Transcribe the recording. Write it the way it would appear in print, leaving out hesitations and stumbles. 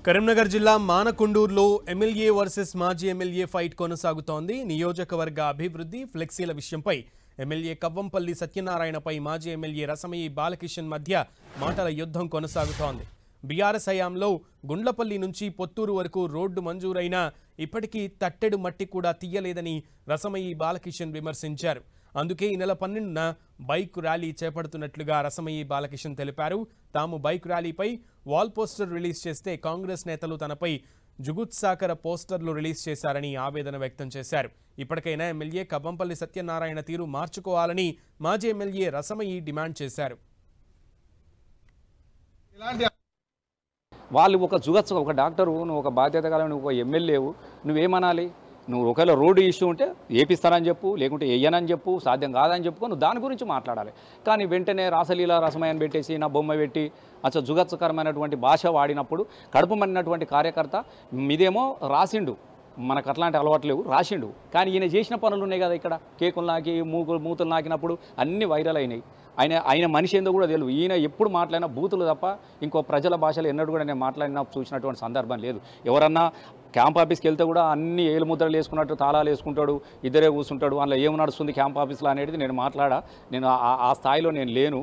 కరీంనగర్ జిల్లా మానకొండూరులో MLA versus మాజీ MLA fight కొనసాగుతోంది. నియోజకవర్గ అభివృద్ధి ఫ్లెక్సీల విషయంపై ఎమ్మెల్యే కవ్వంపల్లి సత్యనారాయణపై మాజీ ఎమ్మెల్యే రసమయి బాలకిషన్ మధ్య మాటల యుద్ధం కొనసాగుతోంది. బీఆర్ఎస్ హయాంలో గుండ్లపల్లి నుంచి పొత్తూరు వరకు రోడ్డు మంజూరైనా ఇప్పటికీ తట్టెడు మట్టి కూడా తీయలేదని రసమయి బాలకిషన్ విమర్శించారు. అందుకే ఈ నెల 12న బైక్ ర్యాలీ చేపడుతున్నట్లుగా రసమయి బాలకిషన్ తెలిపారు. తాము బైక్ ర్యాలీపై వాల్ పోస్టర్ రిలీజ్ చేస్తే కాంగ్రెస్ నేతలు తనపై జుగుత్సాకర పోస్టర్లు రిలీజ్ చేశారని ఆవేదన వ్యక్తం చేశారు. ఇప్పటికైనా ఎమ్మెల్యే కవ్వంపల్లి సత్యనారాయణ తీరు మార్చుకోవాలని మాజీ ఎమ్మెల్యే రసమయి డిమాండ్ చేశారు. వాళ్ళు ఒక డాక్టరు, నువ్వు ఒక బాధ్యత గల నువ్వు ఒక ఎమ్మెల్యేవు, నువ్వేమనాలి? నువ్వు ఒకవేళ రోడ్డు ఇష్యూ ఉంటే ఏపిస్తానని చెప్పు, లేకుంటే వెయ్యనని చెప్పు, సాధ్యం కాదని చెప్పుకో, నువ్వు దాని గురించి మాట్లాడాలి. కానీ వెంటనే రాసలీల రసమయ్యని పెట్టేసి నా బొమ్మ పెట్టి అసలు జుగత్సకరమైనటువంటి భాష వాడినప్పుడు కడుపు మన్నటువంటి కార్యకర్త మీదేమో రాసిండు, మనకు అట్లాంటి అలవాటు లేవు, రాసిండు. కానీ ఈయన చేసిన పనులు ఉన్నాయి కదా, ఇక్కడ కేకులు నాకి మూతులు నాకినప్పుడు అన్నీ వైరల్ అయినాయి. ఆయన మనిషి ఏందో కూడా తెలియదు. ఈయన ఎప్పుడు మాట్లాడినా బూతులు తప్ప ఇంకో ప్రజల భాషలో ఎన్నడూ కూడా నేను మాట్లాడినా చూసినటువంటి సందర్భం లేదు. ఎవరన్నా క్యాంప్ ఆఫీస్కి వెళ్తే కూడా అన్ని ఏలు ముద్రలు వేసుకున్నట్టు తాళాలు వేసుకుంటాడు, ఇద్దరే కూర్చుంటాడు. అందులో ఏం నడుస్తుంది క్యాంప్ ఆఫీస్లో అనేది నేను ఆ స్థాయిలో నేను లేను.